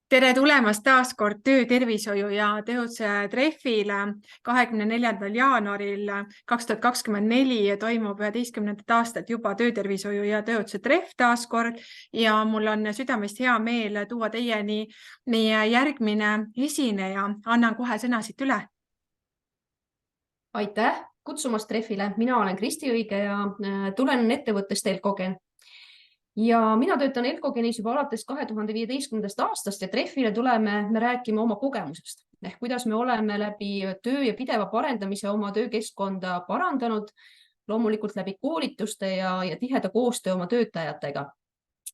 Tere tulemast taas kord töötervishoiu ja tööotuse treffile 24. jaanuaril 2024 toimub 11. aastat juba töötervishoiu ja tööotuse treff taas kord ja mul on südamest hea meel tuua teieni meie järgmine esineja. Annan kohe sõna siit üle. Aitäh kutsumast treffile. Mina olen Kristi Õige ja tulen ettevõttest Elkogen. Ja mina töötan Elkogenis juba alates 2015. aastast ja treffile tuleme me rääkima oma kogemusest. Ehk kuidas me oleme läbi töö ja pideva parendamise oma töökeskkonda parandanud, loomulikult läbi koolituste ja tiheda koostöö oma töötajatega.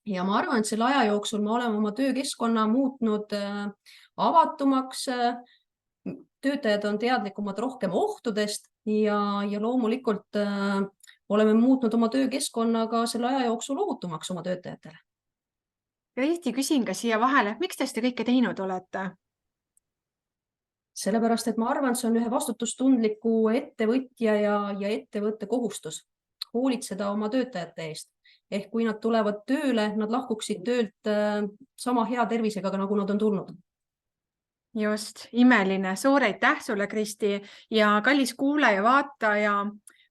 Ja ma arvan, et selle aja jooksul me oleme oma töökeskkonna muutnud avatumaks, töötajad on teadlikumad rohkem ohtudest ja loomulikult oleme muutnud oma töökeskkonna ka selle aja jooksul ohutumaks oma töötajatele. Kristi, küsin ka siia vahele, miks te seda kõike teinud olete? Sellepärast, et ma arvan, et see on ühe vastutustundliku ettevõtja ja ettevõtte kohustus hoolitseda oma töötajate eest. Ehk kui nad tulevad tööle, nad lahkuksid töölt sama hea tervisega, nagu nad on tulnud. Just, imeline. Suur aitäh sulle, Kristi, ja kallis kuulaja, vaataja,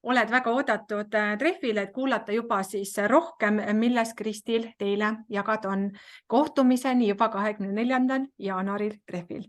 oled väga oodatud treffile, et kuulata juba siis rohkem, milles Kristil teile jagada on. Kohtumiseni juba 24. jaanuaril treffil.